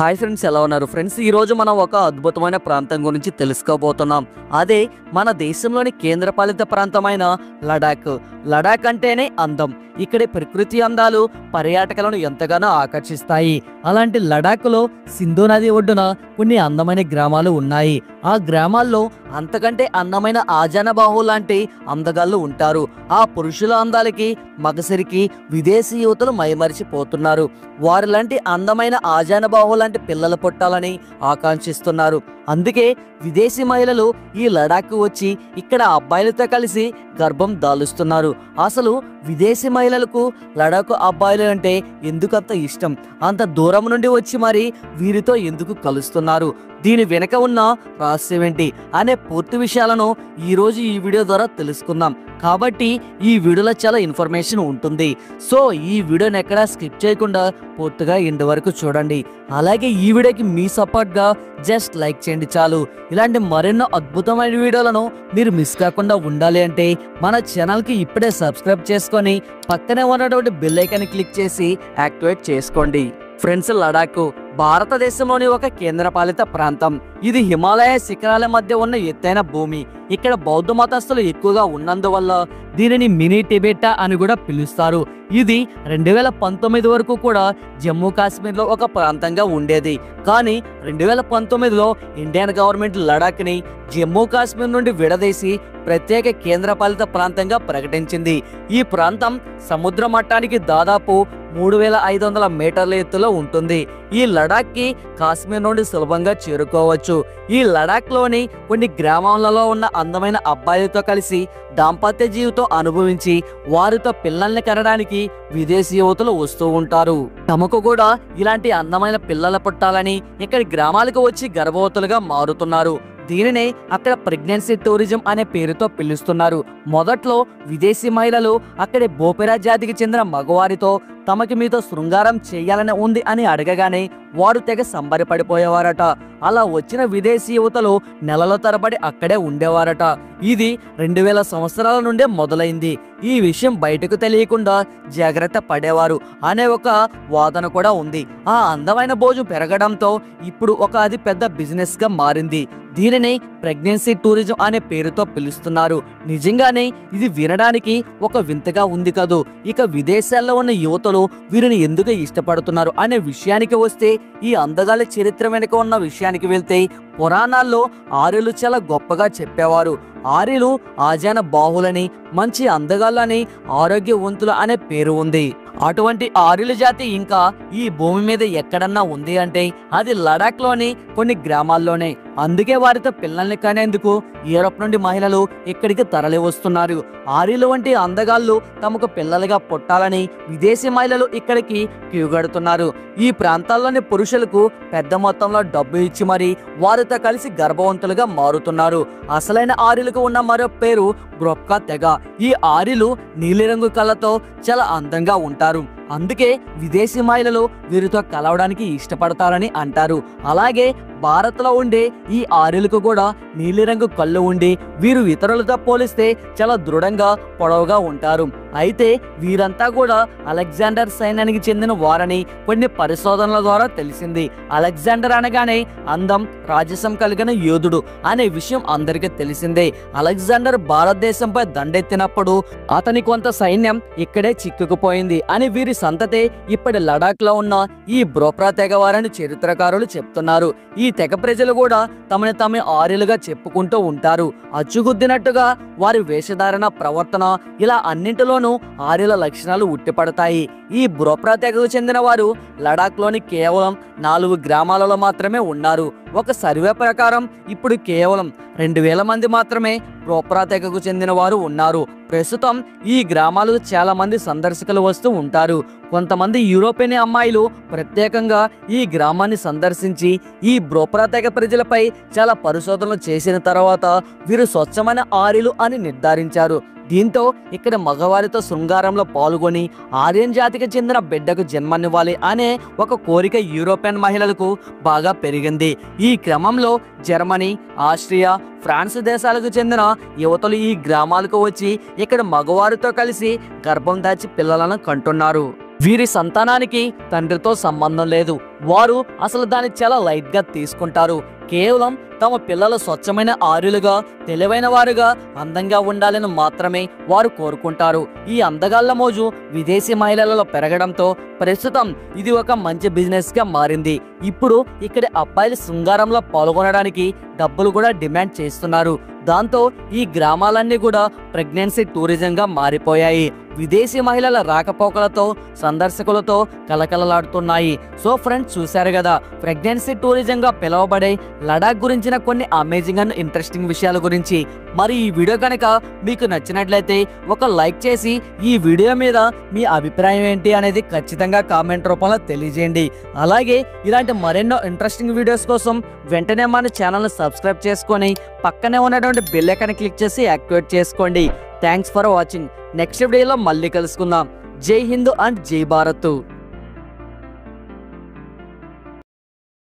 Hi friends, ఎలా ఉన్నారు friends? ఈరోజు మనం ఒక అద్భుతమైన ప్రాంతం గురించి తెలుసుకోబోతున్నాం. అదే మన దేశంలోని కేంద్రపాలిత ప్రాంతమైన లడాక్. లడాక్ అంటేనే అందం. ఇక్కడి ప్రకృతి అందాలు పర్యాటకులను ఎంతగానో ఆకర్షిస్తాయి. అలాంటి లడాక్లో సింధు నది ఒడ్డున కొన్ని అందమైన గ్రామాలు ఉన్నాయి. ఆ గ్రామాల్లో అంతకంటే అందమైన ఆజానబాహు లాంటి అందగాళ్ళు ఉంటారు. ఆ పురుషుల అందాలకి మగసిరికి విదేశీ యువతలు మైమరిచిపోతున్నారు. వారి లాంటి అందమైన ఆజానబాహు లాంటి పిల్లలు పుట్టాలని ఆకాంక్షిస్తున్నారు. అందుకే విదేశీ మహిళలు ఈ లడాక్ వచ్చి ఇక్కడ అబ్బాయిలతో కలిసి గర్భం దాలుస్తున్నారు. అసలు విదేశీ మహిళలకు లడాక్ అబ్బాయిలు అంటే ఎందుకంత ఇష్టం? అంత దూరం నుండి వచ్చి మరి వీరితో ఎందుకు కలుస్తున్నారు? దీని వెనక ఉన్న రహస్యం ఏంటి అనే పూర్తి విషయాలను ఈరోజు ఈ వీడియో ద్వారా తెలుసుకుందాం. కాబట్టి ఈ వీడియోలో చాలా ఇన్ఫర్మేషన్ ఉంటుంది. సో ఈ వీడియోని ఎక్కడా స్కిప్ చేయకుండా పూర్తిగా ఎండ్ వరకు చూడండి. అలాగే ఈ వీడియోకి మీ సపోర్ట్గా జస్ట్ లైక్ చేయండి చాలు. ఇలాంటి మరెన్నో అద్భుతమైన వీడియోలను మీరు మిస్ కాకుండా ఉండాలి అంటే మన ఛానల్కి ఇప్పుడే సబ్స్క్రైబ్ చేసుకొని పక్కనే ఉన్నటువంటి బెల్ ఐకాన్ క్లిక్ చేసి యాక్టివేట్ చేసుకోండి. ఫ్రెండ్స్, లడాక్ భారతదేశంలోని ఒక కేంద్రపాలిత ప్రాంతం. ఇది హిమాలయ శిఖరాల మధ్య ఉన్న ఎత్తైన భూమి. ఇక్కడ బౌద్ధ మతస్థులు ఎక్కువగా ఉన్నందువల్ల దీనిని మినీ టిబెట్ అని కూడా పిలుస్తారు. ఇది 2019 వరకు కూడా జమ్మూ కాశ్మీర్లో ఒక ప్రాంతంగా ఉండేది. కానీ 2019లో ఇండియన్ గవర్నమెంట్ లడాక్ని జమ్మూ కాశ్మీర్ నుండి విడదీసి ప్రత్యేక కేంద్రపాలిత ప్రాంతంగా ప్రకటించింది. ఈ ప్రాంతం సముద్ర మట్టానికి దాదాపు 3500 మీటర్ల ఎత్తులో ఉంటుంది. ఈ లడాక్కి కాశ్మీర్ నుండి సులభంగా చేరుకోవచ్చు. ఈ లడాక్లోని కొన్ని గ్రామాలలో ఉన్న అందమైన అబ్బాయిలతో కలిసి దాంపత్య జీవితం అనుభవించి వారితో పిల్లల్ని కనడానికి విదేశీ యువతులు వస్తూ ఉంటారు. తమకు కూడా ఇలాంటి అందమైన పిల్లలు పుట్టాలని ఇక్కడి గ్రామాలకు వచ్చి గర్భవతులుగా మారుతున్నారు. దీనినే అక్కడ ప్రెగ్నెన్సీ టూరిజం అనే పేరుతో పిలుస్తున్నారు. మొదట్లో విదేశీ మహిళలు అక్కడి బోపెరా జాతికి చెందిన మగవారితో తమకి మీతో శృంగారం చేయాలని ఉంది అని అడగగానే వారు తెగ సంబరపడిపోయేవారట. అలా వచ్చిన విదేశీ యువతలు నెలల తరబడి అక్కడే ఉండేవారట. ఇది 2000 సంవత్సరాల నుండే మొదలైంది. ఈ విషయం బయటకు తెలియకుండా జాగ్రత్త పడేవారు అనే ఒక వాదన కూడా ఉంది. ఆ అందమైన భోజు పెరగడంతో ఇప్పుడు ఒక అది పెద్ద బిజినెస్ గా మారింది. దీనిని ప్రెగ్నెన్సీ టూరిజం అనే పేరుతో పిలుస్తున్నారు. నిజంగానే ఇది వినడానికి ఒక వింతగా ఉంది కదూ. ఇక విదేశాల్లో ఉన్న యువతలు వీరిని ఎందుకు ఇష్టపడుతున్నారు అనే విషయానికి వస్తే, ఈ అందగాళ్ళ చరిత్ర వెనుక ఉన్న విషయానికి వెళ్తే పురాణాల్లో ఆర్యులు చాలా గొప్పగా చెప్పేవారు. ఆర్యులు ఆజాన బాహులని, మంచి అందగాళ్ళని, ఆరోగ్యవంతులు అనే పేరు ఉంది. అటువంటి ఆర్యుల జాతి ఇంకా ఈ భూమి మీద ఎక్కడన్నా ఉంది అంటే అది లడాక్ లోని కొన్ని గ్రామాల్లోనే. అందుకే వారితో పిల్లల్ని కనేందుకు యూరోప్ నుండి మహిళలు ఇక్కడికి తరలి వస్తున్నారు. ఆర్యులు వంటి అందగాళ్ళు తమకు పిల్లలుగా పుట్టాలని విదేశీ మహిళలు ఇక్కడికి క్యూగడుతున్నారు. ఈ ప్రాంతాల్లోని పురుషులకు పెద్ద మొత్తంలో డబ్బు ఇచ్చి మరి వారితో కలిసి గర్భవంతులుగా మారుతున్నారు. అసలైన ఆర్యులకు ఉన్న మరో పేరు గ్రోప్కా తెగ. ఈ ఆర్యులు నీలిరంగు కళ్ళతో చాలా అందంగా ఉంటారు. అందుకే విదేశీ మహిళలు వీరితో కలవడానికి ఇష్టపడతారని అంటారు. అలాగే భారత్లో ఉండే ఈ ఆర్యులకు కూడా నీలిరంగు కళ్ళు ఉండి వీరు ఇతరులతో పోలిస్తే చాలా దృఢంగా పొడవుగా ఉంటారు. అయితే వీరంతా కూడా అలెగ్జాండర్ సైన్యానికి చెందిన వారని కొన్ని పరిశోధనల ద్వారా తెలిసింది. అలెగ్జాండర్ అనగానే అందం, రాజసం కలిగిన యోధుడు అనే విషయం అందరికీ తెలిసిందే. అలెగ్జాండర్ భారతదేశంపై దండెత్తినప్పుడు అతని కొంత సైన్యం ఇక్కడే చిక్కుకుపోయింది అని వీరి సంతతే ఇప్పటి లడాక్ లో ఉన్న ఈ బ్రోప్రా తెగవారని చరిత్రకారులు చెప్తున్నారు. ఈ తెగ ప్రజలు కూడా తమని తామే ఆర్యులుగా చెప్పుకుంటూ ఉంటారు. అచ్చుగుద్దినట్టుగా వారి వేషధారణ, ప్రవర్తన ఇలా అన్నింటిలోనూ ఆర్యుల లక్షణాలు ఉట్టిపడతాయి. ఈ బ్రోప్రా తెగకు చెందిన వారు లడాక్ లోని కేవలం 4 గ్రామాలలో మాత్రమే ఉన్నారు. ఒక సర్వే ప్రకారం ఇప్పుడు కేవలం 2000 మంది మాత్రమే బ్రోప్రా తెగకు చెందిన వారు ఉన్నారు. ప్రస్తుతం ఈ గ్రామాలకు చాలా మంది సందర్శకులు వస్తూ ఉంటారు. కొంతమంది యూరోపియన్ అమ్మాయిలు ప్రత్యేకంగా ఈ గ్రామాన్ని సందర్శించి ఈ బ్రోప్రా తెగ ప్రజలపై చాలా పరిశోధనలు చేసిన తర్వాత వీరు స్వచ్ఛమైన ఆర్యులు అని నిర్ధారించారు. దీంతో ఇక్కడ మగవారితో శృంగారంలో పాల్గొని ఆర్యన్ జాతికి చెందిన బిడ్డకు జన్మనివ్వాలి అనే ఒక కోరిక యూరోపియన్ మహిళలకు బాగా పెరిగింది. ఈ క్రమంలో జర్మనీ, ఆస్ట్రియా, ఫ్రాన్స్ దేశాలకు చెందిన యువతలు ఈ గ్రామాలకు వచ్చి ఇక్కడ మగవారితో కలిసి గర్భం దాచి పిల్లలను కంటున్నారు. వీరి సంతానానికి తండ్రితో సంబంధం లేదు. వారు అసలు దాన్ని చాలా లైట్ గా తీసుకుంటారు. కేవలం తమ పిల్లలు స్వచ్ఛమైన ఆరులుగా, తెలివైన వారుగా, అందంగా ఉండాలని మాత్రమే వారు కోరుకుంటారు. ఈ అందగాళ్ల మోజు విదేశీ మహిళలలో పెరగడంతో ప్రస్తుతం ఇది ఒక మంచి బిజినెస్ గా మారింది. ఇప్పుడు ఇక్కడి అబ్బాయిలు శృంగారంలో పాల్గొనడానికి డబ్బులు కూడా డిమాండ్ చేస్తున్నారు. దాంతో ఈ గ్రామాలన్నీ కూడా ప్రెగ్నెన్సీ టూరిజం గా మారిపోయాయి. విదేశీ మహిళల రాకపోకలతో సందర్శకులతో కలకలలాడుతున్నాయి. సో ఫ్రెండ్స్, చూశారు కదా ప్రెగ్నెన్సీ టూరిజం గా పిలువబడే లడాక్ గురించిన కొన్ని అమేజింగ్ అండ్ ఇంట్రెస్టింగ్ విషయాల గురించి. మరి ఈ వీడియో కనుక మీకు నచ్చినట్లయితే ఒక లైక్ చేసి ఈ వీడియో మీద మీ అభిప్రాయం ఏంటి అనేది ఖచ్చితంగా కామెంట్ రూపంలో తెలియజేయండి. అలాగే ఇలాంటి మరెన్నో ఇంట్రెస్టింగ్ వీడియోస్ కోసం వెంటనే మన ఛానల్ని సబ్స్క్రైబ్ చేసుకొని పక్కనే ఉన్నటువంటి బెల్ ఐకాన్ క్లిక్ చేసి యాక్టివేట్ చేసుకోండి. Thanks for watching. నెక్స్ట్ వీడియోలో మళ్ళీ కలుసుకుందాం. జై హింద్ అండ్ జై భారత్.